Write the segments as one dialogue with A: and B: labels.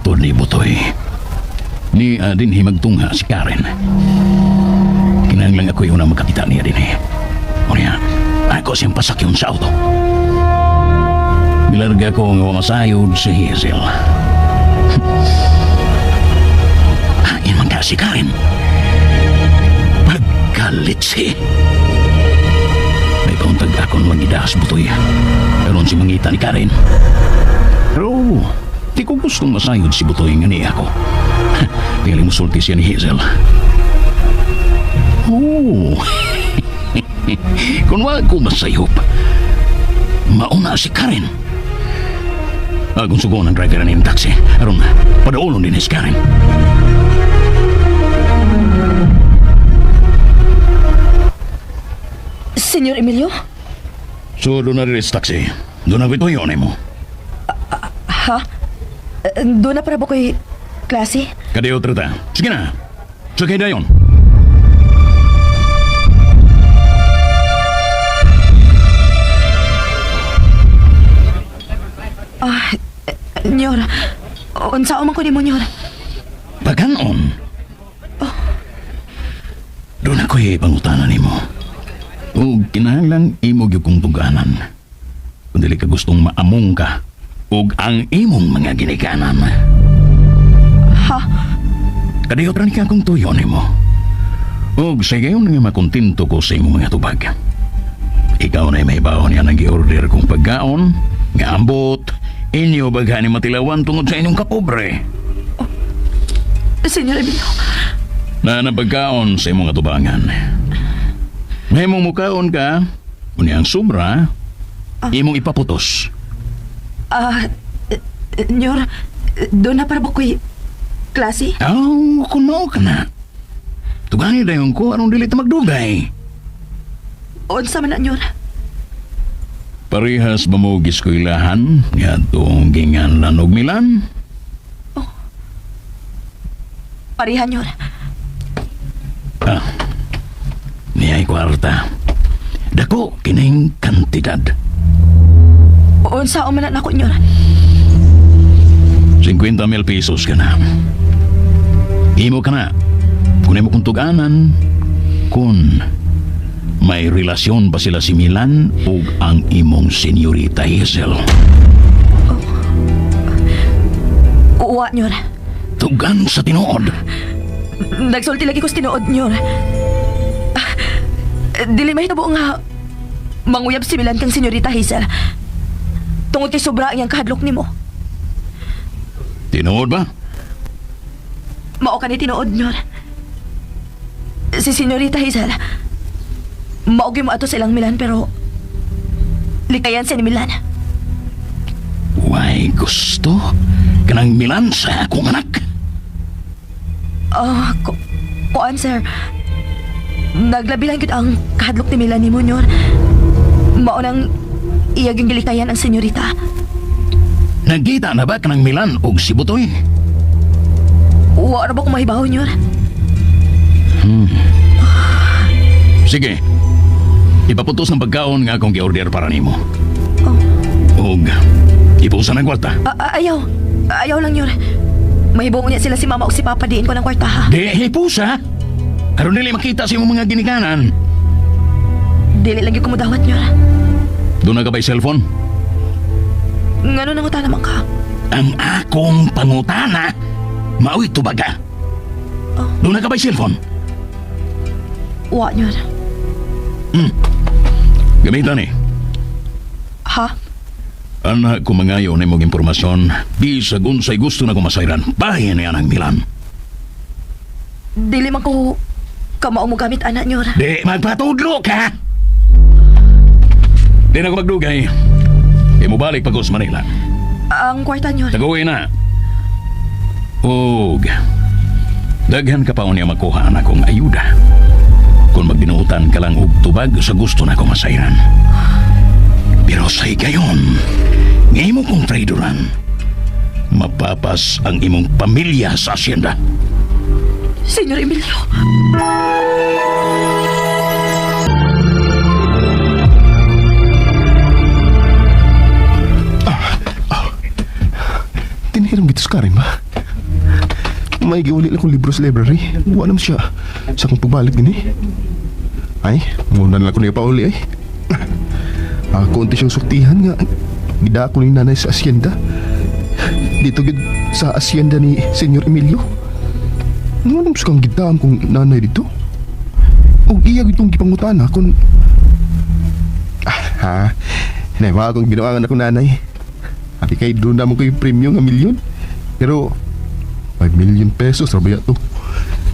A: po ni Butoy. Ni din himagtungha si Karen. Kinahanglan ako yung unang magkakita niya din eh. O niya, ako siyang pasakyon sa auto. Bilarga ko nga masayod si Hazel. Hain man ka si Karen. Pagkalit si. May pauntag akong magidahas Butoy. Karoon si mangita ni Karen. Pero, di ko gustong masayod si Butoy nga niya ako. Piling musulti siya ni Hazel. Oh. Kung wag ko masayop, mauna si Karen. Agong sugo ng driver na yung taxi. Aron, padaulon din si Karen.
B: Senyor Emilio?
A: So, doon na rin sa taxi. Doon na ko ito yun mo.
B: Ha? Doon na para ba ko'y klase?
A: Kadayo trata. Sige na. Sakay na yun.
B: Nyor, unsa man ko ni mo, Nyor?
A: Pagkanon. Doon ako'y pangutanan ni mo. O kinahanglang imog yung kong tuganan. Kung dili ka gustong maamong ka, ug ang imong mga ginikanan.
B: Ha?
A: Kadayot rin ka kong tuyo ni mo. Ug sa gayon nga makontinto ko sa imong mga tubag. Ikaw na may baon yan ang gi-order kong pagkaon, nga ambot, inyo bagani matilawan tungod sa inyong kapobre.
B: Senyor Emilio.
A: Na napagkaon sa imong atubangan. May mong mukaon ka, kunya ang sobra, imong ipaputos.
B: Nyor, doon na para ba ko'y klase?
A: Kung mao ka na. Tugani dayon ko, anong dili ta magdugay.
B: Unsa man na, Nyor?
A: Parehas mamugis ko ilahan, nga itong ginganlan og Milan.
B: Parihan, Nyor.
A: Niyay kwarta. Dako, kining kantidad.
B: Unsa man na ako, Nyor?
A: 50,000 pesos ka na. Imo ka na. Kung mo kong tuganan, kung may relasyon ba sila si Milan o ang imong senyorita Hazel.
B: Uwa, Nyor.
A: Tugan sa tinuod.
B: Nagsulti lagi ko sa tinuod, Nyor. Dili may nabo nga manguyab si Milan kang senyorita Hazel. Tungod kay sobra ang kahadlok nimo.
A: Tinuod ba?
B: Mao ka ni tinuod, Nyor. Si senyorita Hazel, maugay mo ato sa ilang Milan pero likayan siya ni Milan.
A: Why gusto kanang Milan sa akong anak?
B: Kuan, sir. Naglabilan gud ang kahadlok ni Milan ni mo, Nyor. Mao nang iyaging gilikayan ang senyorita.
A: Nagkita na ba kanang Milan og si Butoy?
B: Wa na ba kung mahibaw, Nyor?
A: Sige. Ipaputos ng pagkaon nga akong gi-order para nimo. Og ipusan ang kwarta.
B: Ayaw. Ayaw lang, Nyor. Mahibaw niya sila si Mama o si Papa diin ko ng kwarta, ha?
A: Di hipusa. Karon dili makita sa imong mga ginikanan.
B: Dili lang yung kumudawat, Nyor.
A: Doon na ka ba'y cellphone?
B: Ngano nanguta naman ka?
A: Ang akong pangutana, mao'y tubaga. Doon na ka ba'y cellphone?
B: Wa, Nyor.
A: Gamitan eh.
B: Ha?
A: Anak ko mangayo na imong impormasyon, bisag unsay gusto na kumasayran, bahin na yan ang Milan.
B: Dili man ko kamao mo gamit, anak, Nyor.
A: Di magpatudlo ka! Di na ko magdugay. Di mo balik pag sa Manila.
B: Ang kwarta, Nyor.
A: Tagawin na. Og, daghan ka pa niya makuha na kong ayuda. Kung magbinuutan ka lang og tubag sa gusto na kumasayran. Pero sa gayon, ngayon mo kong traidoran, mapapas ang imong pamilya sa asyenda.
B: Senyor Emilio.
C: Tinirang gitu sekarang, ba? May giuli lang kong libro sa library. Buwan naman siya. Sa akong pagbalik din eh. Ay, muna na lang ko niya pauli ay. Ako unti siyang suktihan nga. Gida ko ni nanay sa asyenda. Dito gid sa asyenda ni Senyor Emilio. Ano naman kang gidaan kong nanay dito? O iya itong gipangutana kung... Hinayma akong ginawangan akong nanay. Habi kay doon naman ko yung premium nga milyon. Pero 5 million pesos rabaya to.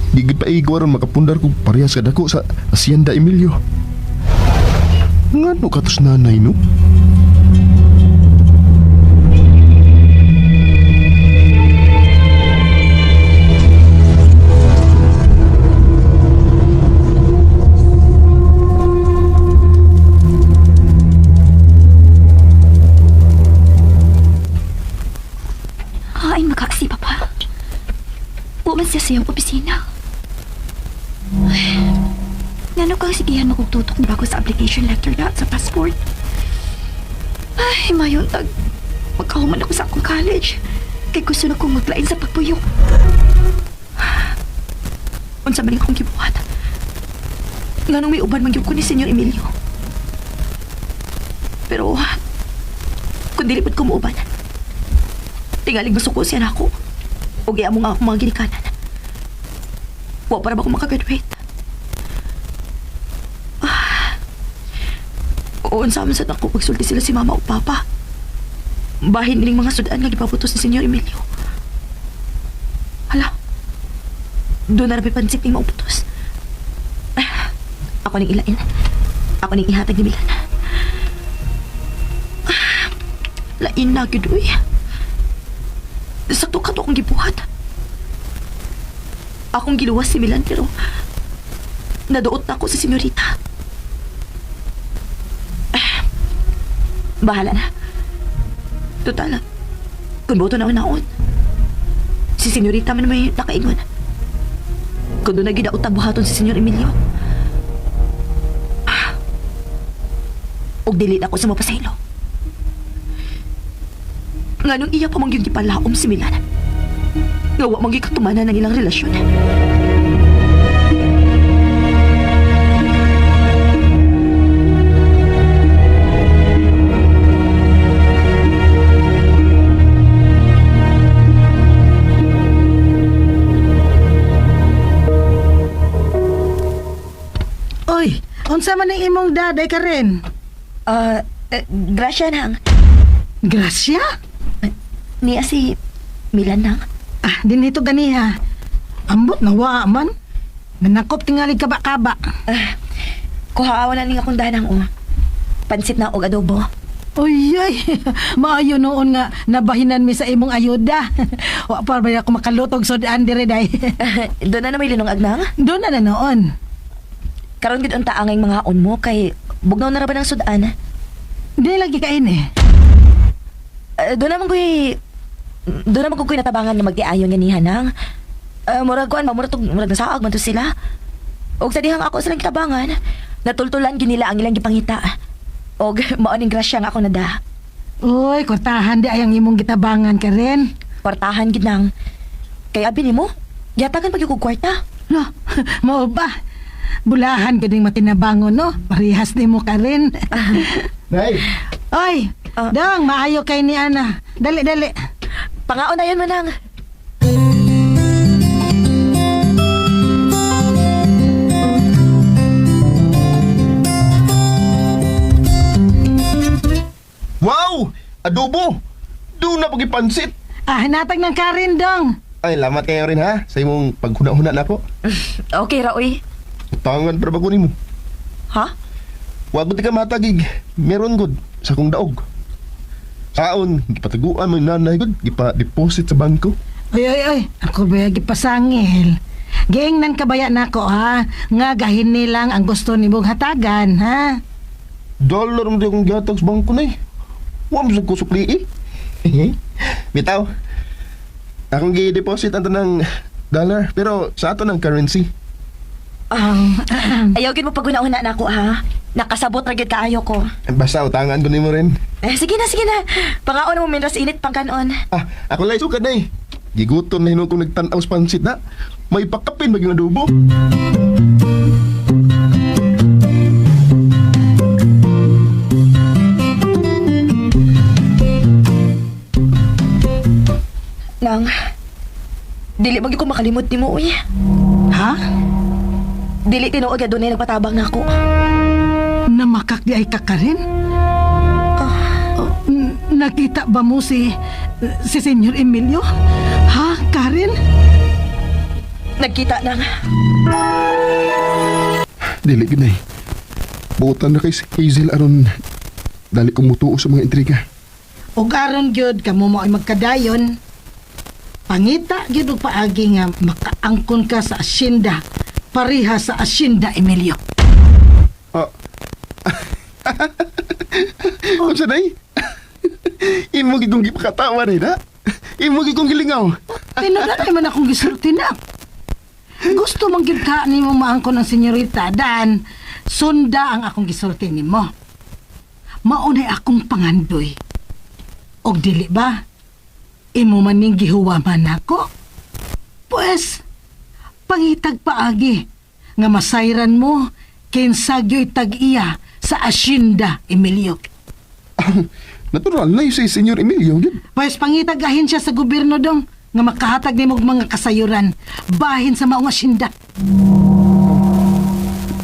C: Di gid pa igwaron makapundar ko parehas kada ko sa asyenda Emilio. Ngano katos nanay no?
B: Ay, makaksi pa pa. Uman siya sa iyong opisina. Ay, ngano kang sigihan magugtutok na ako sa application letter na sa passport. Ay, mayon tag. Magkahuman ako sa akong college. Kay gusto na kong maglain sa pagpuyok. Unsa man akong gibuhat. Nganong may uban man gyud ko ni Senyor Emilio. Pero, kung dili pud ko muuban, tingalig masuko siya na ako. O gaya mo nga akong mga ginikanan. Wa para ba ako makagraduate? Oo, sa amin sa ako pagsulti sila si mama o papa. Bahin niling mga sudaan nga gipaputos ni Senyor Emilio. Hala, doon na napipansip ning mauputos. Ako ning ilain. Ako ning ihatag ni Milan. Lain na gid uy. Sakto ka to akong gibuhat. Akong giluwas si Milan pero naduot na ako sa senyorita. Bahala na. Total, kung boto na naon, si senyorita man may nakaingon. Kung doon na gidaot ang buhaton si Senyor Emilio. Og dili na ako sa mapasaylo. Nganong iya pa mong yung gipalaom si Milan. Nga wa mong gikatumanan ng ilang relasyon.
D: Oy, unsa man ang imong daday ka rin?
B: Gracia nang.
D: Gracia?
B: Niya si Milan nang.
D: Dinito ganiha. Ambot na wa man. Nanakop tingali kaba-kaba.
B: Kuhaawan na ning akong danang o. Pansit na og adobo.
D: Uy, ay, maayo noon nga nabahinan mi sa imong ayuda. Wa pa ba ako makalutog sudaan dire day.
B: Doon na may linong agnang.
D: Doon na noon.
B: Karon gid unta ang mga on mo kay bugnaw na ra ba ng sudan?
D: Di lagi kain eh.
B: Doon naman ko'y natabangan na magdiayon nga niya nang. Murag nasaag man to sila. Og sa dihang ako silang kitabangan, natultulan ginila ang ilang gipangita. Og maoning grasya nga ako nada.
D: Uy, kwartahan di ayang imong gitabangan ka rin.
B: Kwartahan gid nang. Kay abi nimo, yatagan pag yung kwarta.
D: No, mao ba? Bulahan ka ding matinabangon, no? Parihas din mo ka rin.
C: Nay!
D: Oy, dong, maayo kay ni Ana. Dali, dali.
B: Pangaon na yan manang.
C: Wow! Adobo! Doon na pagipansit!
D: Hinatag ng karin, dong.
C: Ay, lamat kayo rin ha sa imong paghuna-huna na ako.
B: Okay ra uy.
C: Tangan para bago nimo.
B: Ha?
C: Wag mo ka matagig. Meron gud sa kong daog. Kaon, gipataguan mo yung nanay gud, gipa-deposit sa bangko.
D: Oy. Ako ba gipasangil? Giingnan kabaya nako ha. Nga gahin nilang ang gusto nimong hatagan, ha?
C: Dollar mo di akong gatag sa bangko na eh. Huwag mo sa kusukli eh. Bitaw, akong gi-deposit ang tanang dollar, pero sa ato ng currency.
B: Ayaw gid mo paguna-una na ako ha. Nakasabot ra gyud kaayo ko.
C: Basta utangan ko nimo rin.
B: Sige na. Pangaon mo minras init pang kanon.
C: Ako lang sukat na eh. Giguton na hinon kung nagtanaw sa pansit na. May pakapin maging adobo.
B: Nang, dili mo ko makalimot ni mo, uy.
D: Ha?
B: Dili tinuod ka doon ay nagpatabang na ako.
D: Namakak di ay ka Karen? Nakita ba mo si Senyor Emilio? Ha, Karen?
B: Nagkita nang.
C: Dili ginay. Buotan na kay si Hazel aron dali kong mutuo sa mga intriga.
D: O karon gyud kamo mo ay magkadayon. Pangita gyud og paagi nga makaangkon ka sa asyenda, pareha sa asyenda Emilio.
C: Ah. Unsa day? Imo gid kong gipakatawa rin, ha? Imo gid kong gilingaw.
D: Tinudan naman akong gisulti na. Gusto mong gyud ka nimo maangkon ang senyorita dan sunda ang akong gisulti nimo. Maunay akong pangandoy. Og dili ba? Imo man ning gihuwaman ako. Pues, pangitag paagi nga masayran mo kinsagyo'y tag-iya sa asyenda, Emilio.
C: Natural na yung si Senyor Emilio, yun.
D: Pues pangitagahin siya sa gobyerno dong nga makahatag nimo og mga kasayuran bahin sa maong asyenda.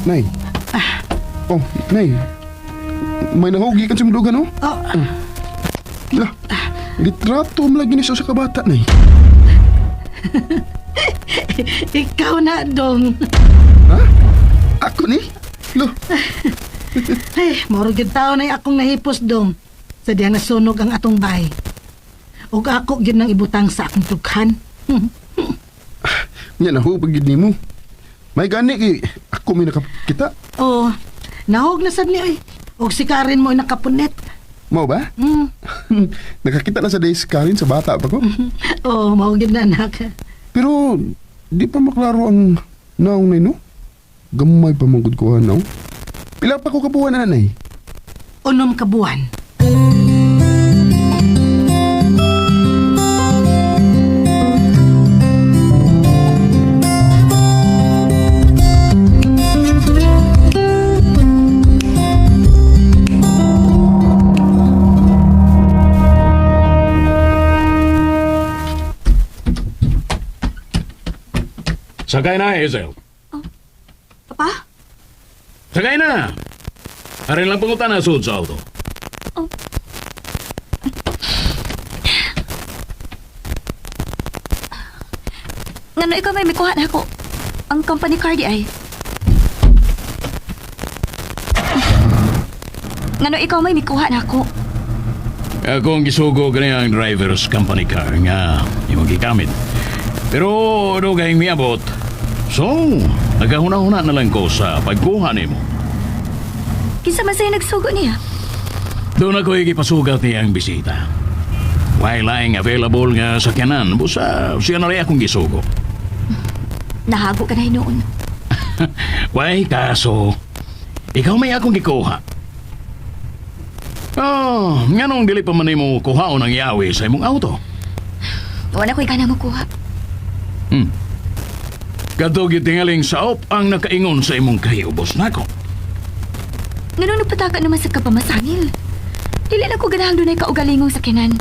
C: Nay. Oh, Nay. May nahugi kan sa mudugan, no?
D: Oh,
C: Lah, litrato mo lagi ni sa kabata, Nay.
D: ikaw na dong.
C: Ha? Ako ni? Lo,
D: Ay, moro gyud taon na akong nahipos dong. Sa diya nasunog ang atong bahay. Ug ako gyud nang ibutang sa akong tughan.
C: niya nahubag yun ni mo. May gani kay ako may nakakita.
D: Oh, nahog na sad ni oy. Og si Karen mo ay nakapunet.
C: Mau ba?
D: Mm.
C: Nakakita na sa days Karin sa bata pa ko.
D: Oh, mao gyud na anak.
C: Pero di pa maklaro ang naong na no? Gamay pa mong ko naw. Pila pa ko kabuhan na nanay.
D: Unom ka buwan.
A: Sakay na, Hazel.
B: Papa?
A: Sakay na! Arin lang pangutan na suod sa auto.
B: Ngano ikaw may mikuha na ako. Ang company car di ay. Ngano ikaw may mikuha na ako.
A: Ako ang gisugo ganyan ang driver's company car nga imong gigamit. Pero ano gayong miabot? So, nagahuna-huna na lang ko sa pagkuha nimo.
B: Kinsa man sa'yo nagsugo niya?
A: Doon ako igipasugat niya ang bisita. While laing available nga sa kanan, busa siya na rin akong gisugo.
B: Nahago ka na noon.
A: Why, kaso, ikaw may akong gikuha. Oh, nga nung dili pa man mo kuhaon ang yawi sa imong auto.
B: Wala ko'y ka na makuha.
A: Kadto gitingaling saop ang nakaingon sa imong kahiubos nako.
B: Ngano nagpataka naman sa kapamasangil. Dili na ko ganahang dunay kaugalingong sa kinan.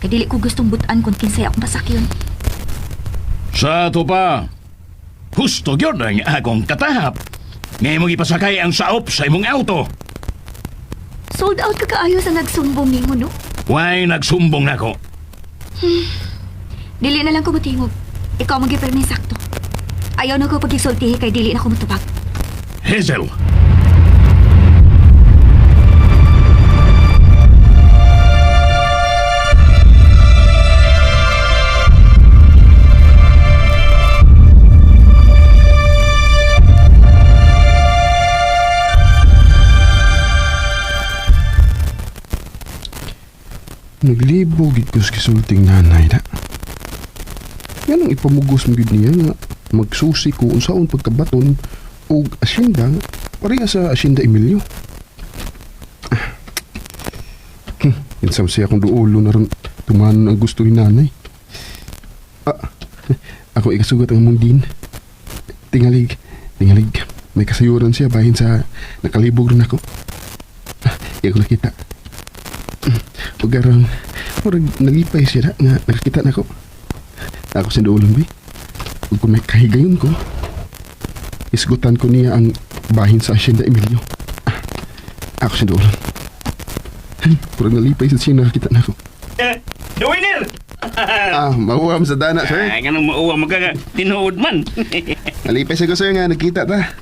B: Kadili ko gustong butan kung kinsay akong pasakyon.
A: Sa ato pa, husto gyud ang akong katahap. Ngayon mong ipasakay ang saop sa imong auto.
B: Sold out ka kaayo sa nagsumbong nimo, no?
A: Why nagsumbong nako?
B: Dili na lang ko mutingog. Ikaw mag-ipermi sakto. Ayaw na ko pag-isultihi kay dili na ko mutubag.
A: Hazel!
C: Naglibog ito sa kisulting nanay na. Yan ang ipamugos mo gid niya nga magsusi ko unsaon pagkabaton o asyenda pareha sa asyenda Emilio. Insam siya akong duulo na ron tumanon ang gusto ni nanay. ako ikasugot ang mong din. Tingalig. May kasayuran siya bahin sa nakalibog rin ako. Iya ko nakita. Ugarang, murag nalipay siya na nga nakakita na ako. Ako sa doon, bay. Ug kung may kahigayon ko, isgutan ko niya ang bahin sa Hacienda Emilio. Ako sa doon. Murag nalipay siya nakakita na ako.
E: The winner!
C: Mauwam sa dana, sir.
E: Ganang mauwa magaga tinuod man.
C: Nalipay siya ko sir nga, nakita ta.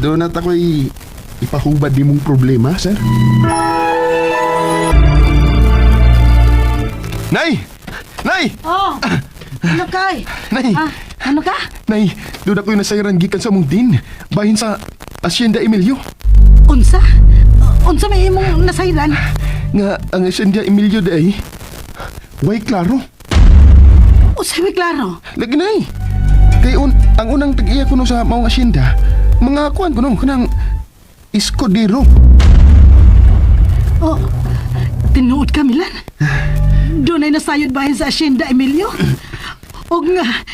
C: Doon at ako'y ipahubad ni mong problema, sir. Nay! Nay!
D: Oh, ano kay?
C: Nay!
D: Ano ka?
C: Nay, doon ako'y nasayran gikan sa mong din. Bahin sa Hacienda Emilio.
D: Unsa? Unsa may imong nasayran?
C: Nga ang Hacienda Emilio day, way klaro.
D: Unsa may klaro?
C: Lagi nay. Kay ang unang tag-iya ko no sa maong Hacienda, mga kuan ko no, kanang Escudero.
D: Oh, tinuod ka, Milan? Doon ay nasayod bahin sa Hacienda Emilio? O nga,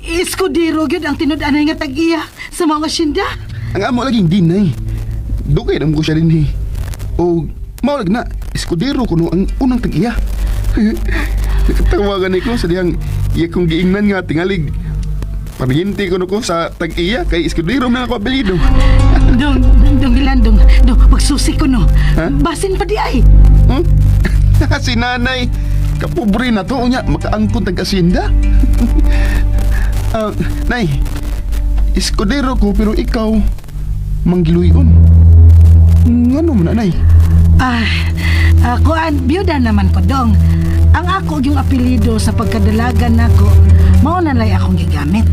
D: Escudero yun ang tinuod-anay nga tag-iya sa mga Hacienda?
C: Ang amo laging din nay. Dugay na mo ko siya rin eh. O maulag na, Escudero ko no ang unang tag-iya. Nakatawagan ko sa diyang iya kong giingnan nga tingalig. Pariente ko no ko sa tag-iya kay Escudero na ako apelido.
D: Dong, Milan, dong, magsusi ko no.
C: Ha?
D: Basin pa di ay.
C: Huh? Si nanay, kapobre na to niya, makaangkon tag-asinda. Nay, Escudero ko pero ikaw, manggiluyon. Ngano mo na, nay?
D: Kuan, biyuda naman ko, dong. Ang ako yung apelido sa pagkadalagan nako, mao na lay akong gigamit.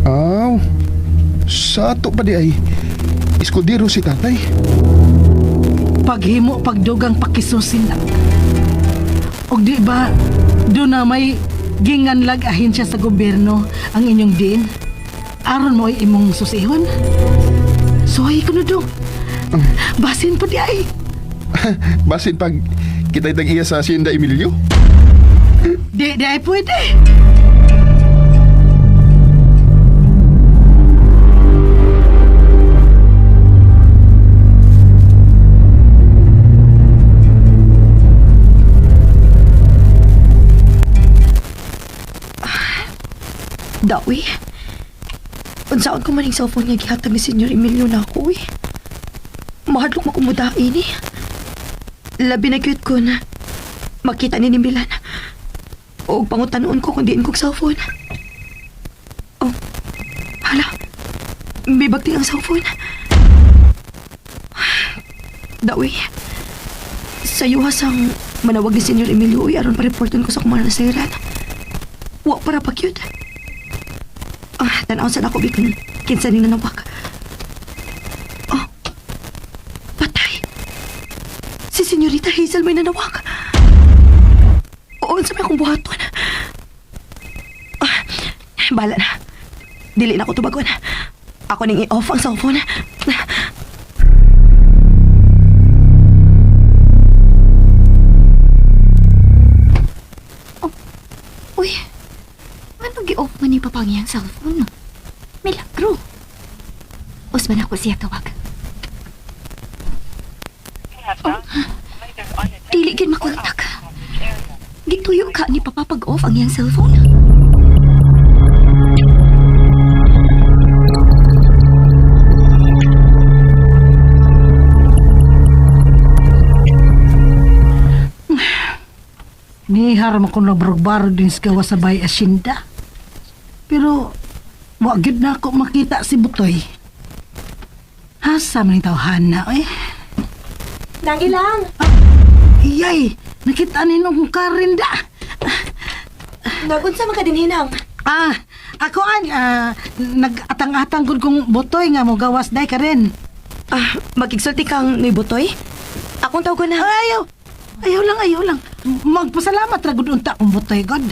C: Aw, sa ato pa di ay, Escudero si tatay.
D: Paghimo, pagdugang pakisusin lang. Og di ba, doon na may ginganlag ahensya sa gobyerno ang inyong din? Aron mo ay imong susihon? Suhay ko na dong. Basin pa di ay.
C: Basin pag kita'y tag-iya sa Hacienda Emilio?
D: Di ay pwede.
B: Dawi. Unsaon ko maning cellphone niya gihatag ni Senyor Emilio na ako eh. Mahadlok makumudain eh. Labi na cute ko na makita ni Milan. O pangutanon ko kung diin kong cellphone. Oh, hala. May bagti ang cellphone. Dawi. Sayo hasang manawag ni Senyor Emilio uy aron pa-reporton ko sa kumana na sayran. Wa para pa cute. Tanaw sa ako bikin kinsa ni nanawag. Oh, patay. Si Senyorita Hazel may nanawag. Oo, sa may akong buhaton. Bala na. Dili na ako tubagon. Ako ning i-off ang cellphone. Oh, uy. Ano gi-off man ni Papangi ang cellphone? Milagro. Usman ako siya tawag. Oh, dili gid makontak. Gituyo ka ni Papa pag-off ang iyang cellphone?
D: Nihar mo kung nabrog-barog din sa gawa sa bay Hacienda. Pero, wag gid na ako makita si Butoy. Hasa man yung tawhana, eh.
B: Nagilang!
D: Iyay, nakita ni nung karinda.
B: Nagunsa man ka din hinang.
D: Ako nag-atang-atang gud kong Butoy nga mo gawas day ka rin.
B: Magigsulti kang ni Butoy? Akong tawag ko na.
D: Ayaw lang. Magpasalamat ra gud unta kong Butoy god.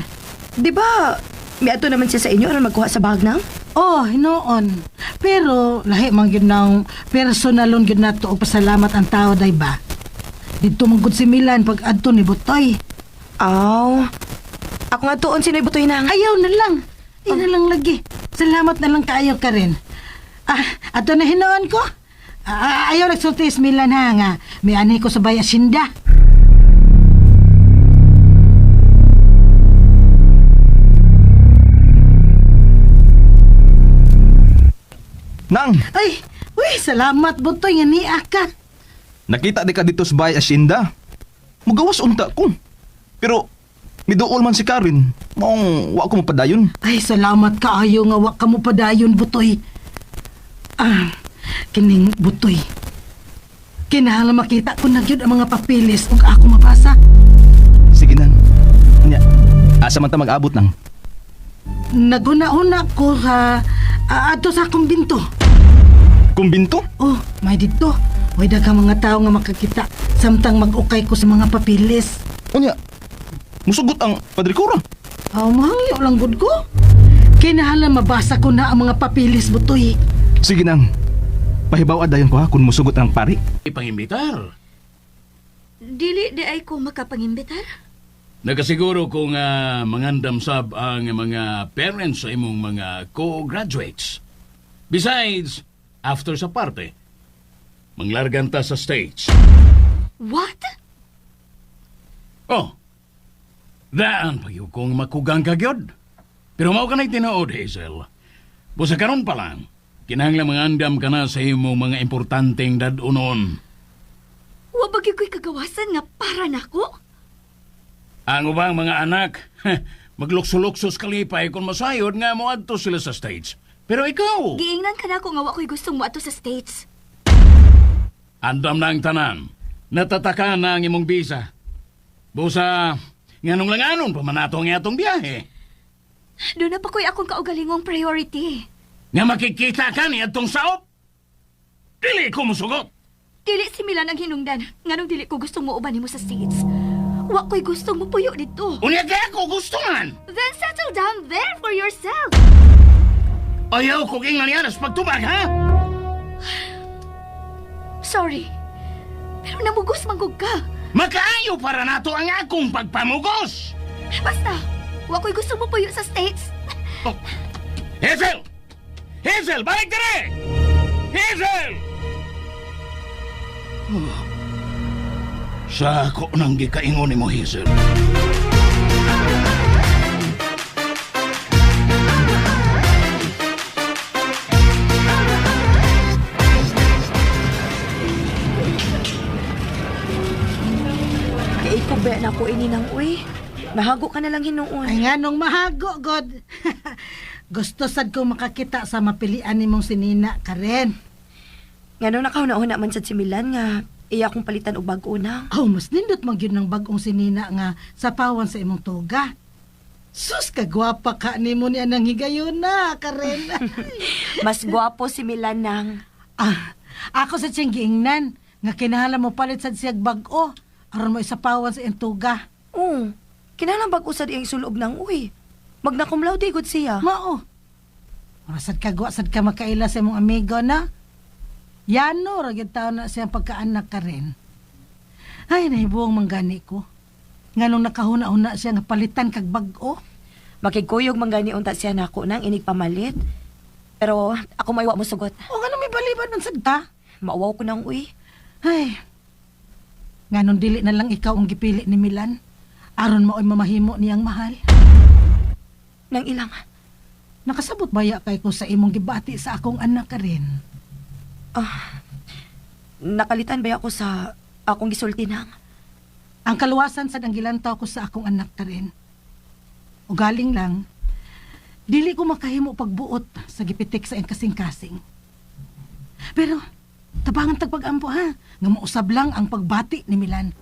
B: Di ba, may ato naman siya sa inyo aron magkuha sa bagnang?
D: Oh, hinoon. Pero lahi man gyud nang personalon gyud nato og pasalamat ang tao day ba. Dito man gud si Milan pag adto ni Butoy.
B: Aw. Ako nga tuon sinoy Butoy nang.
D: Ayaw na lang. Ina lang lagi. Salamat na lang kaayo ka rin. Ato na hinoon ko. Ayaw nagsulti Milan ha nga. May ani ko sa Bayasinda.
F: Nang,
D: Ay, uy, salamat butoy nga niya ka.
F: nakita di ka dito sa Bay Asinda. Magawas unta ko. Pero, miduol man si Karen. Maong, wa ko mapadayon.
D: Ay, salamat kaayo nga wa ka mo padayon butoy. Kining butoy. Kinahanglan makita ko na gyud ang mga papilis ug ako mabasa.
F: Sige nang. Nya, asa man ta mag-abot nang.
D: Naguna-una ko sa ato sa akong binto.
F: Kumbinto?
D: Oh, may dito. Way daghang mga tao nga makakita samtang mag-ukay ko sa mga papilis.
F: Unya, musugot ang padrikura.
D: Mahangyo lang gud ko. Kinahanglan mabasa ko na ang mga papilis butoy.
F: Sige nang. Pahibaw adayon ko ha kung musugot ang pari.
A: Ipangimbitar.
B: Dili di ay ko makapangimbitar.
A: Nagasiguro kung mangandam sab ang mga parents sa imong mga co-graduates. Besides, after sa parte, manglargan ta sa stage.
B: What?
A: Oh, daan pa yun kung makugang kagyod. Pero mao ka na'y tinood, Hazel. Busa karon pa lang, kinahanglan mangandam ka na sa imong mga importanteng dadunon.
B: Wa bagay ko'y kagawasan nga para nako.
A: Ang ubang mga anak, maglukso-luksos kalipay kung masayod nga mo adto sila sa stage. Pero ikaw,
B: Giingnan ka na ko nga wa ko'y gustong moadto sa States.
A: andam na ang tanan. Natataka na ang imong visa. Busa, nganong lang anon pa manato ang atong biyahe.
B: Doon na pa ko'y akong kaugalingong priority.
A: Nga makikita ka ni atong saop. Dili ko musugot.
B: Dili si Milan ang hinungdan. Nganong dili ko gustong muuban nimo sa States. Wa ko'y gustong mupuyo dito.
A: Unya kaya ko gusto man.
B: Then settle down there for yourself.
A: Ayaw ko kingalyanas pagtubag, ha?
B: Sorry. Pero namugos manggug ka.
A: Makaayo para nato ang akong pagpamugos.
B: Basta, wa ko'y gustong mupuyo sa States.
A: Oh. Hazel! Hazel, balik ka rin! Hazel! Oh. Sa ako nang gikaingon ni mo, Hazel.
G: Kaya ikaw ba na ko ininang uy? Mahago ka na lang hinuon.
D: Ay nga nung mahago, God. Gusto sad ko makakita sa mapilian nimong sinina, Karen.
G: Nga nung nakahuna-huna man sa similan nga, iya kong palitan og bag-o na.
D: Oh, mas nindot man yun ng bagong sinina nga sa pawan sa imong tuga. Sus, kagwapa ka ni mo niya nang higayon na, Karen.
G: Mas gwapo si Milan nang.
D: Ako sa siyang giingnan, nga kinahala mo palit sa siyag bag-o, aron mo isapawan sa iyong tuga.
G: Oo, kinahanglan bag-o sa diyang suloob ng uy. Magna cum laude gud siya.
D: Mao. Masad kagwa, sad ka makaila sa imong amigo na. Yano, ragid tao na siyang pagkaanak ka rin. Ay, nahibuong manggani ko. Nga nung nakahuna-huna siya nga palitan kag bag-o.
G: Makigkuyog man gani unta siya nako nang inig pamalit. Pero ako maiwa mo sugot.
D: O nga nung may baliban man sad ka.
G: Mauwaw ko nang uy.
D: Ay, nga nung dili na lang ikaw ang gipili ni Milan. Aron mo ay mamahimo niyang mahal.
G: Nang ilang.
D: Nakasabot baya kay ko sa imong gibati sa akong anak ka rin.
G: Nakalitan ba ako sa akong gisulti nang?
D: Ang kaluwasan sa gilantaw ko sa akong anak ka rin. O galing lang, dili ko makahimo pagbuot sa gipitik sa iyang kasing-kasing. Pero, tabangan tagpag-ampo ha, nga mausab lang ang pagbati ni Milan.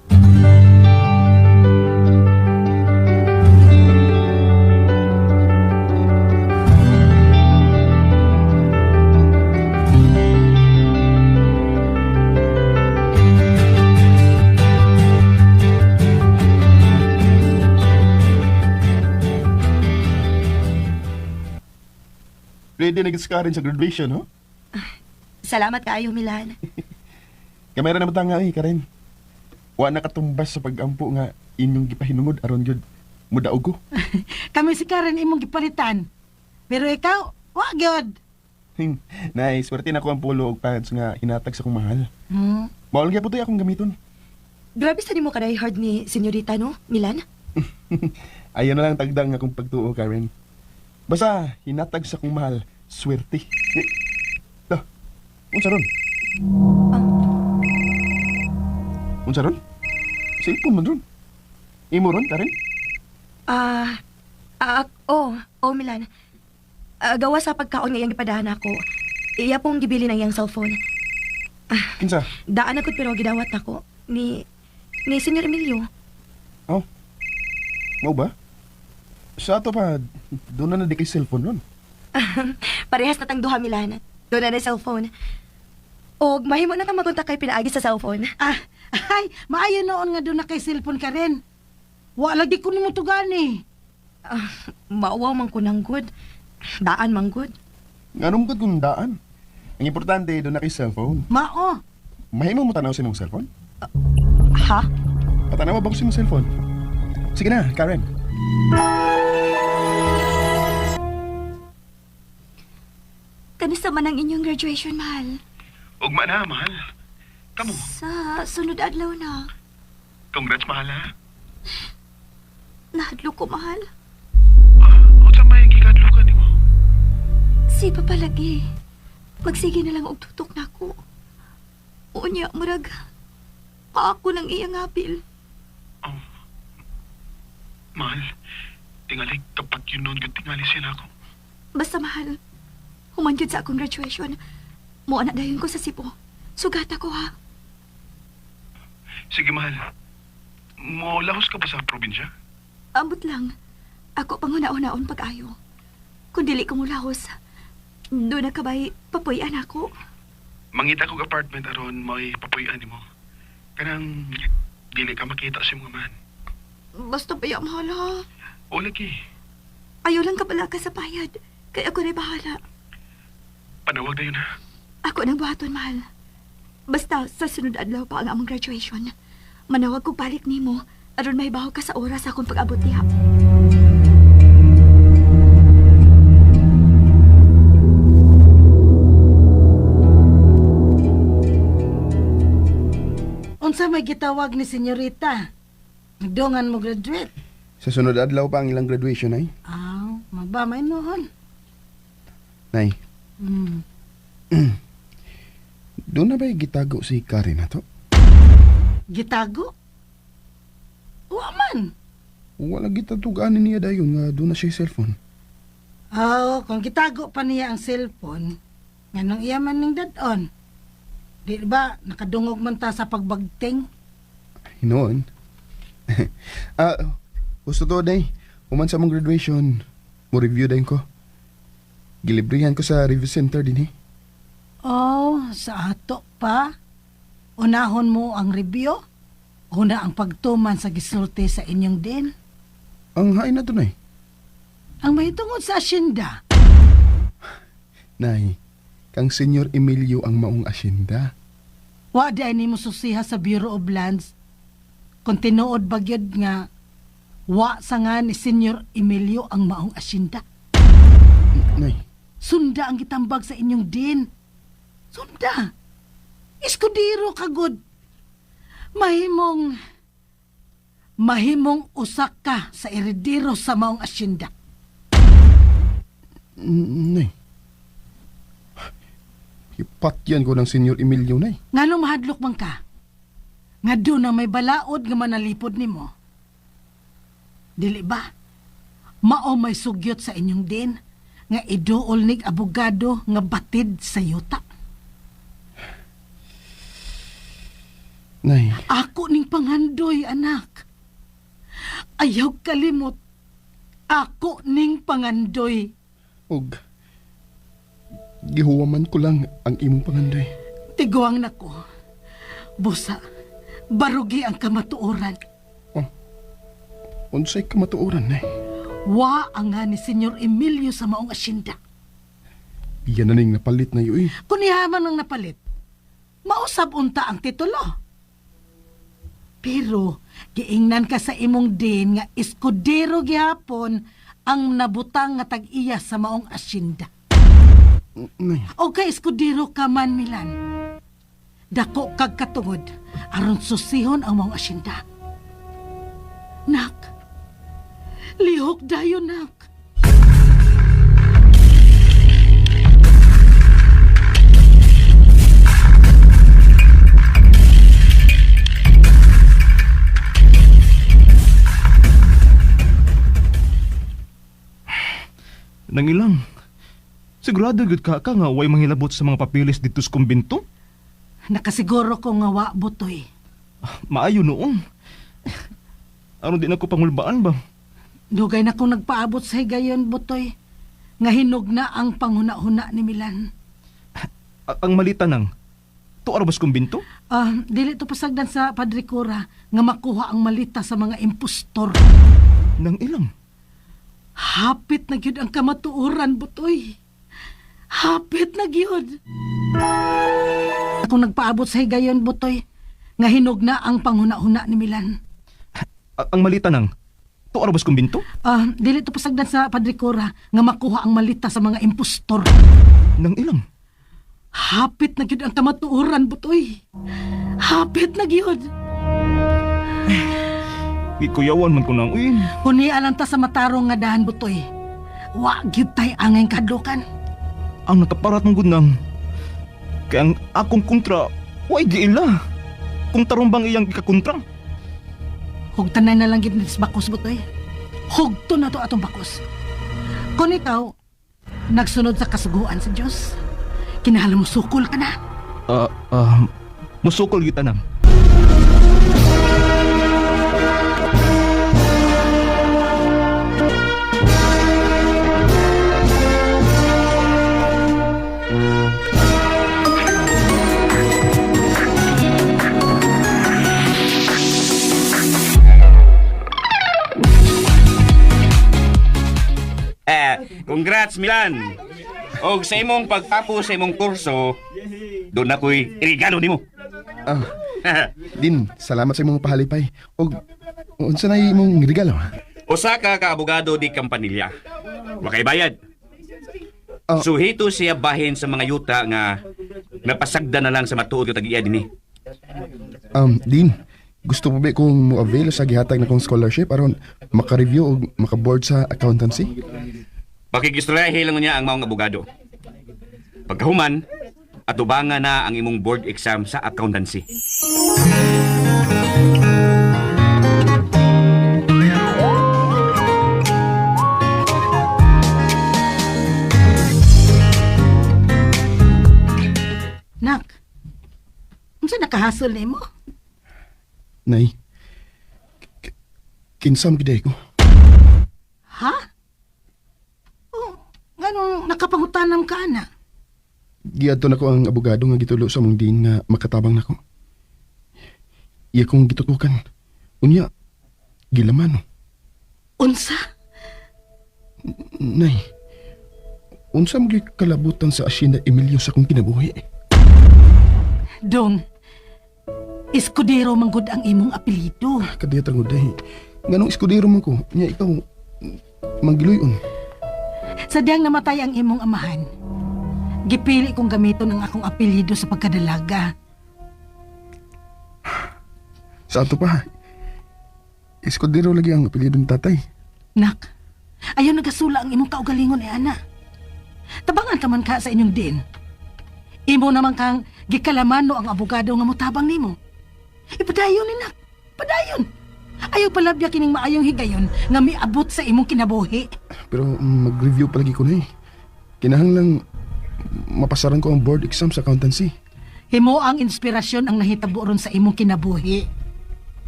C: Ready na gits ka rin sa graduation, ho?
G: Salamat kaayo Milan.
C: Kamera na matanga Karen. Wa na katumbas sa pag-ampo nga inyong gipahinungod aron gyud mudaog ko.
D: Kami si Karen imong gipalitan. Pero ikaw, wa gyud.
C: Nice, swerte na ko ang polo og pants nga hinatag sa kong mahal.
D: Hmm.
C: Mawal gyud putoy akong gamiton.
G: Grabe sa nimo kaday hard ni senyorita no, Milan.
C: Ayan na lang tagdang nga akong pagtuo, Karen. Basta, hinatag sa kong mahal, swerte. Dah, unsa ron? Unsa ron? Cellphone man ron. Imo ron, Karen?
G: Milan. Gawa sa pagkaon nga iyang ipadahan ako. Iya pong gibili ng iyang cellphone.
C: Kinsa?
G: Daan ako pero gidawat nako ni Senyor Emilio.
C: Oh. Mau ba? Sa ato pa, doon na di kay cellphone ron.
G: Parehas na tang duha, Milan. Doon na cellphone. Og mahimo na tang magunta kay pinaagi sa cellphone.
D: Ay, maayo noon nga doon na kay cellphone ka rin. Wala di ko nimo tugani.
G: Maawa man ko ng good. Daan man good.
C: Nganong gud kung daan. Ang importante, doon na kay cellphone.
D: Mao.
C: Mahimo mo tanaw sa imong cellphone?
G: Ha?
C: Patanaw ba ko sa imong cellphone? Sige na, Karen.
B: Kanusta man ang inyong graduation, mahal?
A: Ugma na, mahal. Kamu,
B: Sa sunod adlaw na.
A: congrats, mahal ha.
B: Nahadlo ko, mahal.
A: O sa may gigadlo ka nimo.
B: Si papalagi. Magsige na lang og tutok na ko. Unya, murag. Kaako ng iyang apil.
A: Oh. Mahal, tingali kapat yun noon yung tingali sila ako.
B: Basta, mahal. Human jud sa akong graduation. Mo anak dayon ko sa Cebu. Sugata ko, ha?
A: Sige, mahal. Mo lahos ka ba sa probinsya?
B: Ambot lang. Ako panguna-unaon pag-ayo. Kung dili ko mulahos, doon na kabay papuyan ako.
A: Mangita kong apartment aron may papuyan mo. Kanang dili ka makita sa mga man.
B: Basta pa yung mahal, ha?
A: O lagi,
B: Ayaw lang kabala ka sa bayad. Kaya ako na'y bahala.
A: panawag na yun ha.
B: Ako nang buhaton, mahal. Basta sa sunod adlaw pa ang among graduation. Manawag ko balik nimo aron may baho ka sa oras akong pag-abot diha.
D: Unsa may gitawag ni senyorita? Nagdongan mo graduate.
C: Sa sunod adlaw pa ang ilang graduation, ay.
D: Magbamay noon.
C: Nay,
D: Hmm.
C: doon na ba'y gitago si Karen na to?
D: Gitago? Wa man.
C: Wala gitatugaan niya dayon nga doon na siya cellphone.
D: Kung gitago pa niya ang cellphone, nganong iya man ning dadon. Di ba, nakadungog man ta sa pagbagting?
C: Hinoon. Gusto to, day. Human sa mong graduation, mo review din ko. Gilibrihan ko sa review center din, eh.
D: Sa ato pa? Unahon mo ang review? Una ang pagtuman sa gisulti sa inyong din?
C: Ang hain na to, nay.
D: Ang mahitungod sa asyenda?
C: Nay, kang Senyor Emilio ang maong asyenda.
D: Wa di ni mo susiha sa Bureau of Lands kung tinuod bagyod nga wa sa nga ni Senyor Emilio ang maong asyenda.
C: Nay,
D: Sunda ang gitambag sa inyong din. Sunda. Eskudero kagod. Mahimong usak ka sa eredero sa maong asyenda.
C: nay. Ipatyan ko ng Senyor Emilio, nay.
D: Nganong mahadlok man ka? Nga doon na may balaod nga manalipod nimo. Dili ba? Mao may sugyot sa inyong din nga iduol nig abogado nga batid sa yuta.
C: Nay,
D: Ako ning pangandoy, anak. Ayaw kalimot. Ako ning pangandoy.
C: og gihuwaman ko lang ang imong pangandoy.
D: Tiguang nako. Busa, barugi ang kamatuoran.
C: Unsay kamatuoran, nay.
D: Wa ang nga ni Senyor Emilio sa maong asyenda.
C: Iyan na ning napalit na yun, eh.
D: Kunihaman ang napalit, mausab unta ang titulo. Pero, giingnan ka sa imong din nga iskudero gihapon ang nabutang nga tag-iya sa maong asyenda.
C: Nay,
D: Okay, eskudero ka man, Milan. Dako kag katungod, aron susihon ang maong asyenda. Nak, lihok dayo, nak.
F: Nangilang. Sigurado gud ka nga way manghilabot sa mga papilis dito sa kumbinto?
D: Nakasiguro ko nga wa butoy.
F: Maayo noon. Ano din ako pangulbaan ba?
D: Dugay na kong nagpaabot sa higayon, butoy. Nga hinog na ang panghuna-huna ni Milan.
F: Ang malita nang, to arabas kumbinto?
D: Dili to pasagdan sa Padre Cura nga makuha ang malita sa mga impostor.
F: Nang ilang.
D: Hapit na gyud ang kamatuoran, butoy. Hapit na gyud. Kung nagpaabot sa higayon, butoy, nga hinog na ang panghuna-huna ni Milan.
F: Ang malita nang, to arabas kumbinto?
D: Dili to pasagdan sa Padre Cura nga makuha ang malita sa mga impostor.
F: Nang ilang.
D: Hapit na gyud ang kamatuoran, butoy. Hapit na gyud.
F: Ikuyawan man ko nang uyin.
D: Huni alanta sa matarong nga dahan, butoy. Wa gyud tay angay kadlukan.
F: Ang nakaparat ng gunang. Kaya ang akong kontra, way giila. Kung tarumbang iyang ikakontra.
D: Hugtanay na lang gid ni bakos, butoy. Hugto na to atong bakos. Kung ikaw nagsunod sa kasuguan sa Dios, kinahanglan mo sukol ka na.
F: Musukol kita nang.
E: Congrats, Milan! O sa imong pagtapos sa imong kurso, doon ako'y irigalo nimo.
C: Din, salamat sa imong pahalipay. Og unsa na imong regalo?
E: Usa ka kaabogado di kampanilya. Wakay bayad.
C: Ah.
E: Suhito siya bahin sa mga yuta nga napasagda na lang sa matuod yung tag-iya din
C: Din, gusto mo ba kung mo-avail sa gihatag na kong scholarship aron maka-review o maka-board sa accountancy?
E: Pakikistoryahe lang niya ang maong abogado. Pagkahuman, atubangan na ang imong board exam sa accountancy.
D: Nak, unsa nakahasol nimo?
C: Nay, kinsam giday ko.
D: Ha? Oh, nganong nakapangutanam ka na?
C: Giadto na ko ang abogado nga gitulo sa mong din nga makatabang nako. Iya kong gitutukan. Unya, gilaman.
D: Unsa?
C: Nay, unsa mo kalabutan sa asyenda Emilio sa kong kinabuhi?
D: Dong, Eskudero manggod ang imong apelyido.
C: Kadiyat ang uday. Nganong eskudero man ko, niya ikaw, manggiluyon.
D: Sadyang namatay ang imong amahan. Gipili kong gamiton ang akong apelyido sa pagkadalaga.
C: Sa ato pa, eskudero lagi ang apelyido ni tatay.
D: Nak, ayaw nagasula ang imong kaugalingon ana. Tabangan ka man ka sa inyong din. Imo naman kang gikalamano ang abogado nga motabang nimo. Ipadayon ni nak, padayon. Ayaw palabya kining maayong higayon nga miabot sa imong kinabuhi.
C: Pero mag-review palagi ko na eh. Kinahanglang mapasaran ko ang board exam sa accountancy.
D: Himo ang inspirasyon ang nahitabo ron sa imong kinabuhi.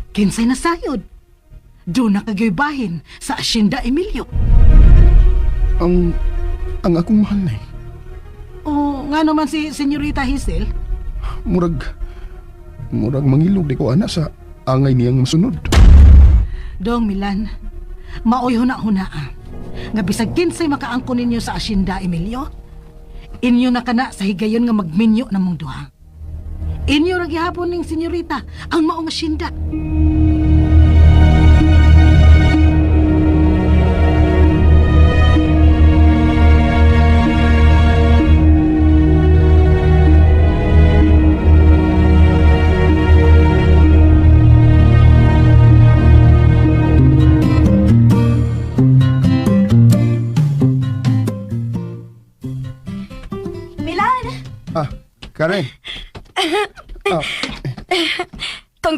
D: Kinsay nasayod. Doon na kagaybahin sa Asyenda Emilio.
C: Ang akong mahal na eh.
D: O nga naman si Senyorita Hazel?
C: Murag mangilog di ko ana sa angay niyang masunod.
D: Dong Milan, maoy huna-hunaa. Nga bisag kinsay makaangko ninyo sa Asyenda Emilio, inyo na kana sa higayon nga magminyo na mong duha. Inyo ra gihapon ning senyorita ang maong asyenda.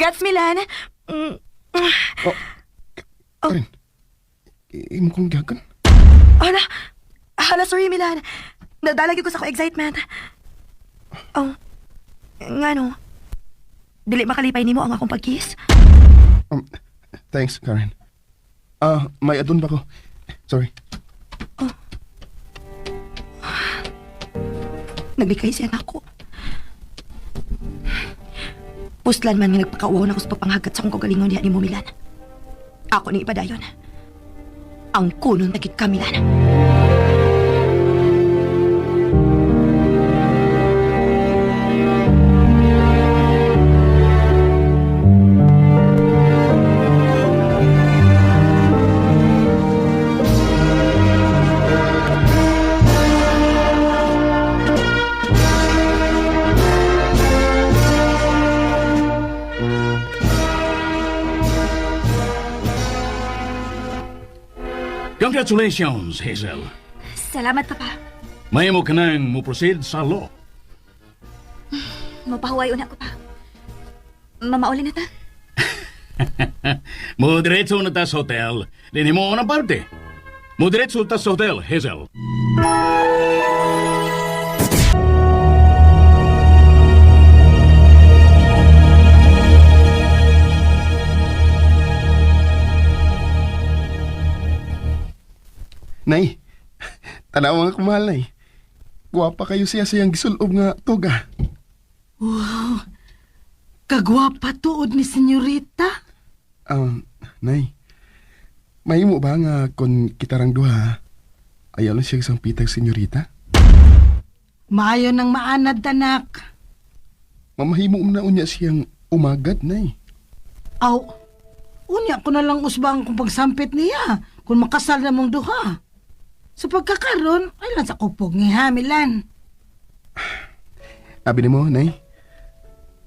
G: Congrats, Milan.
C: Karen, imo kong gagan.
G: Hala, sorry, Milan. Nadalagi ko sa ko excitement. Oh, nga no. Dili makalipay nimo ang akong pag-kiss.
C: Thanks, Karen. May adun ba ko? Sorry.
G: Naglikay siya na ako. Puslan man nga nagpakauwaw ako sa pagpanghagat sa akong kagalingon diha ni mo, Milan. Ako ni ipadayon. Ang kunon tagit ka, Milan.
A: Congratulations, Hazel.
B: Salamat, Papa.
A: May mo ka nang mo-proceed sa law.
B: Mapahuway una ko pa. Mamauli na ta.
A: Mo diretso na ta sa hotel. Dini mo unang parte. Mo diretso ta sa hotel, Hazel.
C: Nay, tanaw nga kumahal, Nay. Guwapa kayo siya siyang gisulob nga tuga.
D: Wow, kagwapa tuod ni senyorita.
C: Nay, mahimo ba nga kung kitarang duha, ayaw lang siya isang pitag senyorita?
D: Maayo ng maanad, anak.
C: Mamahimo na unya siyang umagad, Nay.
D: Aw, unya ko na lang usbang kung pagsampit niya, kung makasal na mong duha. Sa pagkakaroon, ay lang sa kupog ni Hamilan.
C: Abi ni mo, Nay.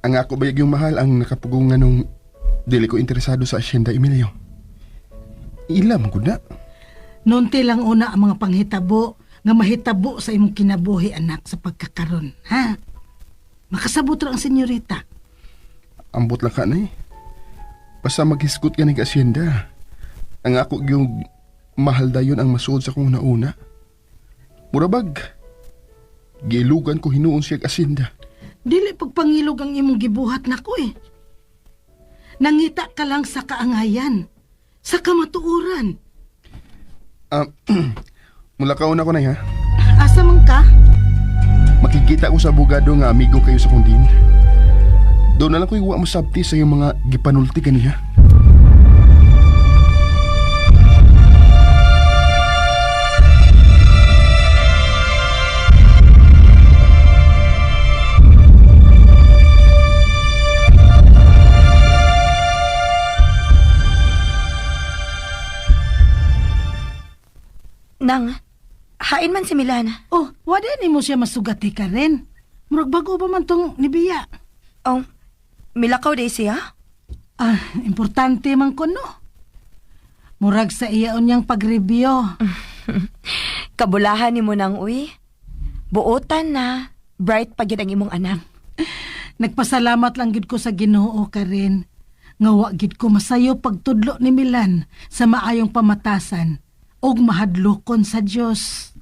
C: Ang ako bayag yung mahal ang nakapugungan nung dili ko interesado sa asyenda, Emilio. Ilam ko na.
D: Nunti lang una ang mga panghitabo nga mahitabo sa imong kinabuhi, anak, sa pagkakaroon, ha? Makasabot ra ang senyorita.
C: Ambot lang ka, Nay. Basta maghisgot ka ng asyenda. Ang ako yung mahal dayon ang masuod sa kong nauna. Murabag, gilugan ko hinuon siya asyenda.
D: Dili pagpangilog ang imong gibuhat na ko eh. Nangita ka lang sa kaangayan, sa kamatuuran.
C: Mula kauna ko, Nay, ha?
D: Asa man ka?
C: Makikita ko sa abogado nga amigo kayo sa kundin. Doon na lang ko iwa mo sabti sa yung mga gipanulti kaniya.
G: Nang, hain man si Milan.
D: Oh, wala ni mo siya masugati ka rin. Murag bago ba man tong nibiya?
G: Oh, milakaw day siya?
D: Importante man ko, no? Murag sa iyaon niyang pag-review.
G: Kabulahan ni mo nang uy. Buotan na. Bright pa gyud ang imong anak.
D: Nagpasalamat lang gid ko sa Ginoo ka rin. Nga wa gid ko masayo pagtudlo ni Milan sa maayong pamatasan og mahadlokon sa Dios.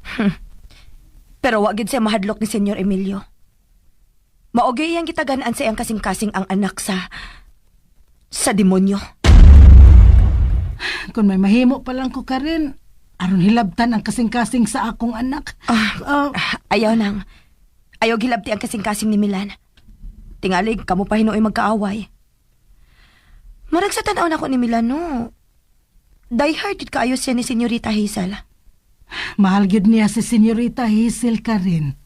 G: Pero wa gid siya mahadlok ni Senyor Emilio. Maogi iyang gitagan-an sa iyang kasing-kasing ang anak sa demonyo.
D: Kung may mahimo pa lang ko ka rin, aron hilabtan ang kasing-kasing sa akong anak.
G: Ayaw nang. Ayaw gilabti ang kasing-kasing ni Milan. Tingalig, kamo pa hinuoy magkaaway. Marag sa tanaw na ko ni Milan, no? Die-hearted kaayos siya ni Senyorita Hazel.
D: Mahal gyud niya si Senyorita Hazel ka rin.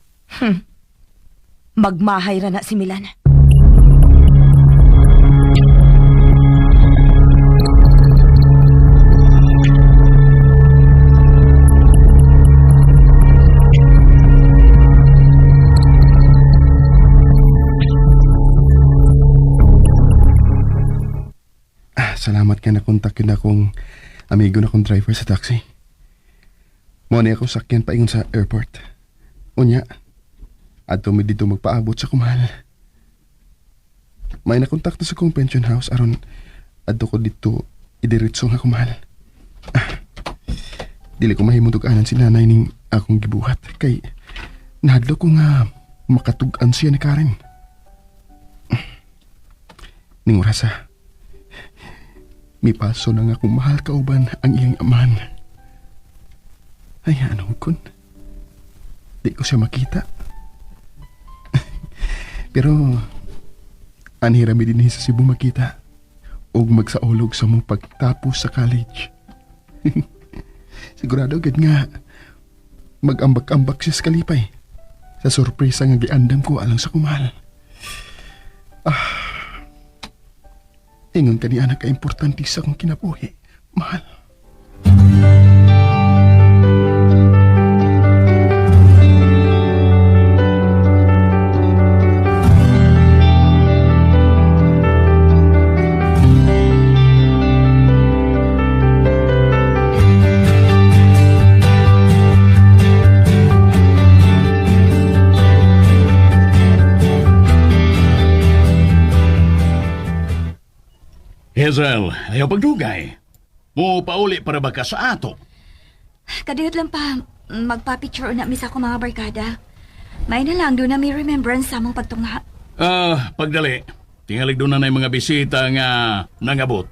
G: Magmahay ra na si Milan.
C: Salamat ka na kontak yun akong amigo na kong driver sa taxi. Muna ako sakyan paingon sa airport. Unya, at tumi dito magpaabot sa kumahal. may nakontakto sa kong pension house aron adto ko dito idiretso nga kumahal. Dili ko mahimong tug-anan si nanay ning akong gibuhat kay nahadlo ko nga makatug-an siya ni Karen. Ning orasa, mipaso na nga akong mahal kauban ang iyang amahan. Ay, ano kun? Di ko siya makita. Pero, anhirami din sa Cebu makita o magsaulog sa mong pagtapos sa college. Sigurado agad nga, mag-ambak-ambak siya sa kalipay. Sa sorpresa nga giandam ko alang sa kumahal. Ingon ka ni anak ka importante sa akong kinabuhi. Mahal.
A: Hazel, ayaw pagdugay. Mo pauli para ba ka sa ato?
B: Kadiyot lang pa, magpa-picture na misa ko mga barkada. May na lang doon na may remembrance sa mong pagtungha.
A: Pagdali. Tingalig doon na mga bisita nga nangabot.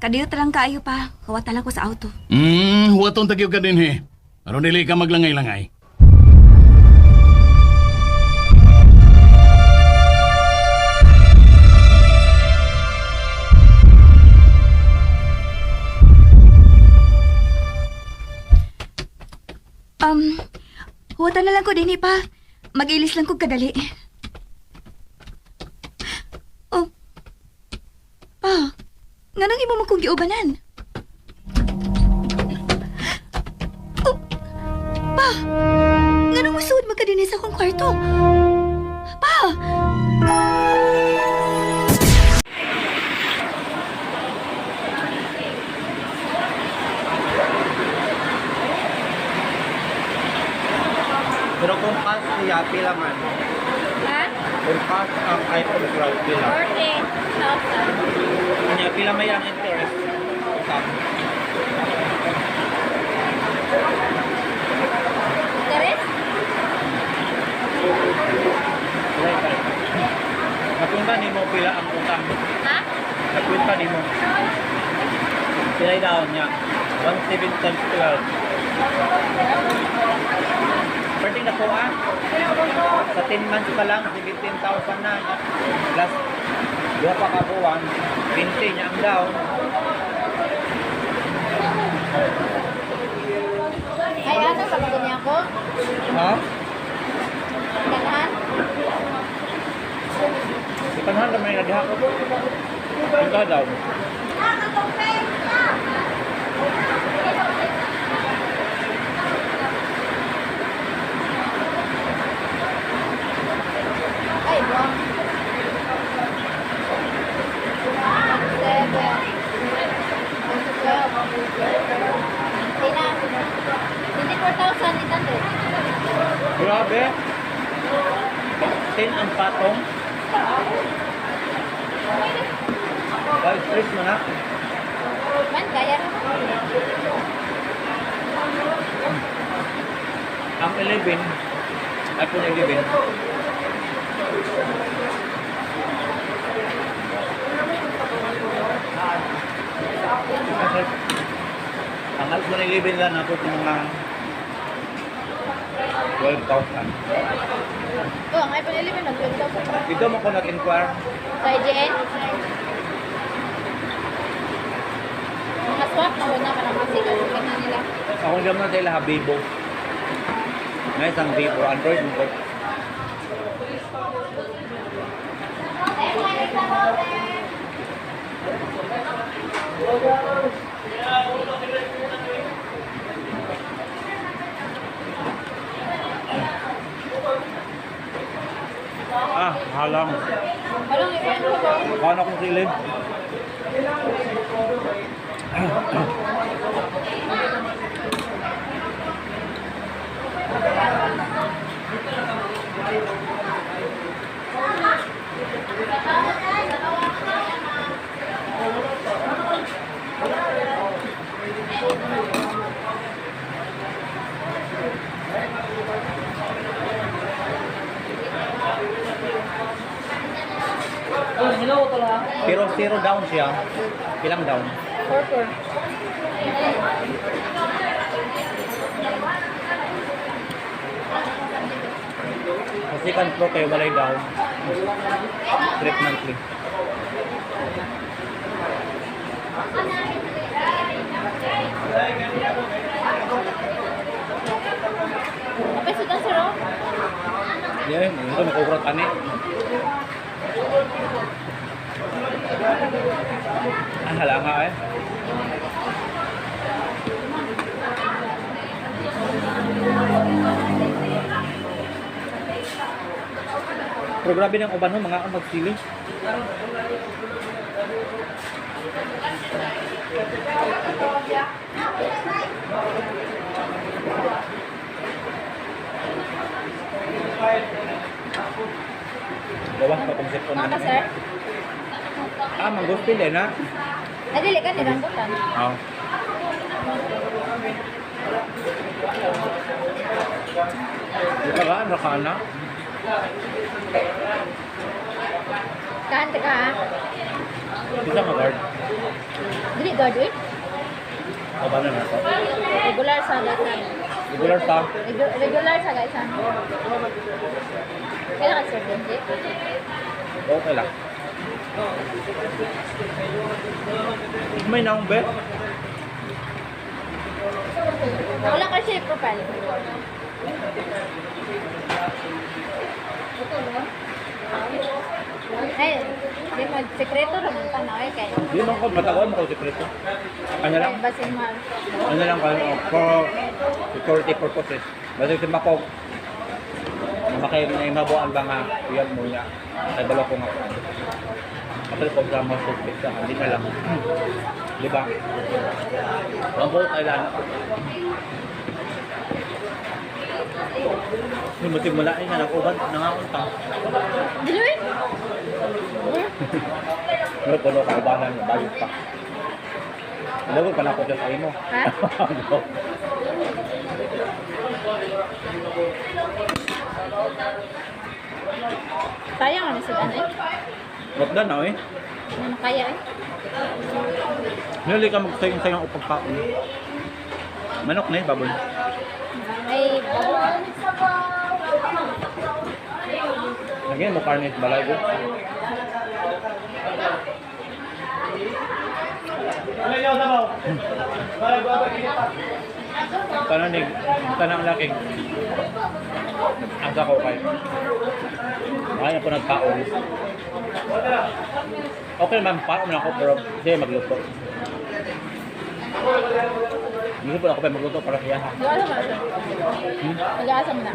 B: Kadiyot lang kaayo pa, kawat lang ko sa auto.
A: Huwatong tagyaw ka din he. Aron dili ka maglangay-langay.
B: Huwata na lang ko din pa. Mag-ilis lang ko kadali. Oh. Pa, nga nang imo mo kong giubanan. Oh. Pa, nga nang musuod magkadinis akong kwarto. Pa!
H: Pero kung pass niya, pila man.
I: Ha?
H: Kung pass ang iPhone 12, pila.
I: 14,000.
H: Kanya, pila may ang interest.
I: Interes?
H: Napunta ni mo pila ang utang.
I: Ha?
H: Napunta ni mo. Pila daw niya. 1.7 times 12. Pwede na po sa 10 months pa lang, 17,000 na. Plus, 2 pa kabuwan, 20 niya ang down.
I: Ay, ano sa mga niya ko?
H: Ha?
I: Ganahan?
H: Ipanhan naman yung nadiha ko. Ito daw.
I: Ay, buwang. 7.
H: Grabe. 10 ang patong. Guys, stress mo na.
I: Man, kaya rin.
H: Ang 11, iPhone 11. Ang iPhone 11 lang ako sa mga 12,000.
I: Oh, ang iPhone 11 na 12,000.
H: Dito mo ko nag-inquire.
I: Sa IGN? Mga swap na wala naman ang kasi gagawin na nila.
H: Ako naman na sila Habibo. May isang Vivo, Android mo ko. Halang.
I: Walang i-friend ko ba?
H: Paano kung silid? Pero zero down siya. Ilang down?
I: 4.
H: Sa second floor kayo walay down. Trip monthly.
I: Apa sudah seru?
H: Yeah, ito nakukurat ani. Hala nga eh. Pero grabe ng uban ho, mga magsili. Gawas pa kung sipon
I: Mga
H: na.
I: sir?
H: Manggustin din ha.
I: Ay, dili ka niranggutan.
H: Oo. Ito ba? Ano ka na?
I: Kahante ka ha?
H: Isa ka guard.
I: Dili guard eh.
H: O ba na na ito?
I: Regular sa gaisan.
H: Regular pa.
I: Regular sa gaisan. Kailan ka sir Benji?
H: Okay lang. May naong bet?
I: Wala ka siya profile. Ito no? Ay, di mo, sekreto naman pa na eh kay.
H: Di man ko matagal mo ko sekreto. Kanya lang.
I: Basin mo.
H: Ano lang kayo for security purposes. Basta si Mako makay na mabuan ba nga yan mo niya. Ay balo ko nga. Kapag ko sa mga suspect sa hindi na lang. Di ba? Ang buong kailangan. Yung motiv mula ay nanakuban, nangakunta.
I: Dili?
H: Pero puno ka ibanan, bayot pa. Lagot pa na ako sa imo.
I: Ha? Sayang ano si Dan eh.
H: Wag na na eh.
I: Ano kaya eh?
H: Nili ka magsayang-sayang upang kaon. Manok na eh, baboy.
I: Ay,
H: Lagyan mo karne at balay ko. Tanang laki. Asa ko kayo. Kaya po nagkaon. Okay naman, paon na ako pero siya magluto. Hindi po ako pa magluto para siya.
I: mag-aasa mo na.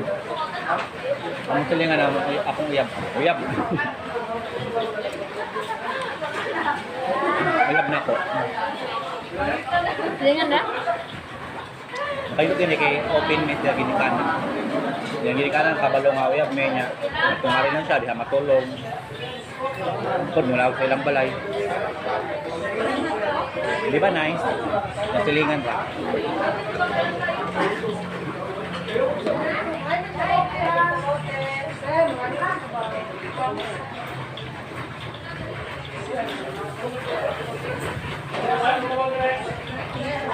H: Ang silingan na akong uyab. Uyab. Uyab na ako.
I: Silingan na?
H: Kayo din kay open meat na ginikanan. Yung ginikanan, kabalo nga uyab, may niya. Tungari lang siya, diha matulog. Kung mula sa ilang balay. Di ba nice? Nasilingan ka.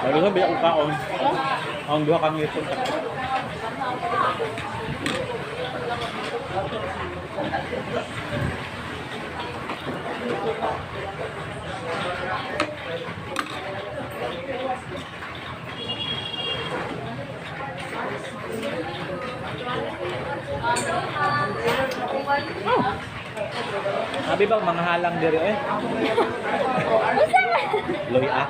H: Lagi sabi akong kaon. Ang duha kang ipon. Sabi bang mga halang diri eh? Loy-a.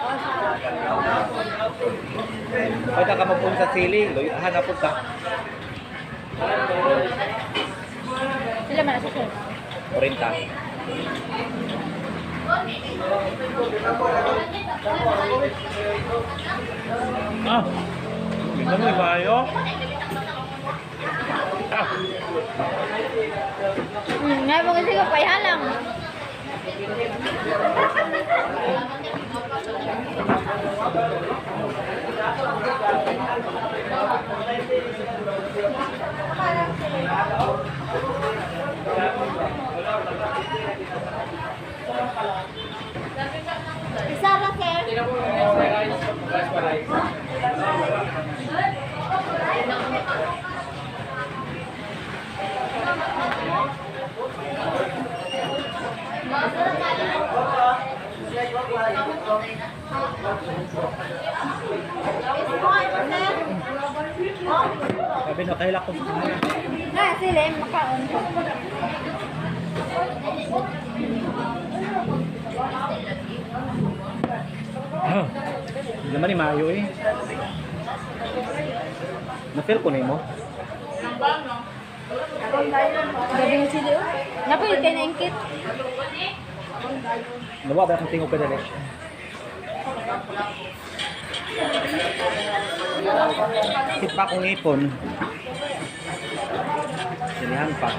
H: Pagka ka magpunta sa sili, loy-ahan na punta.
I: Sila man sa sir.
H: 40. Ito mo ibayo.
I: Ngayon mo kasi kapayalang.
H: Sabi na, kahilak ko.
I: Na, sila yung makaon ko.
H: Hindi naman ni Mayo eh. Na-feel ko na mo.
I: Gabi nga sila yun. Napalit kayo na ingkit.
H: Nawa ba akong tingog ka dali? Hit pa akong ipon. Sinihan pa.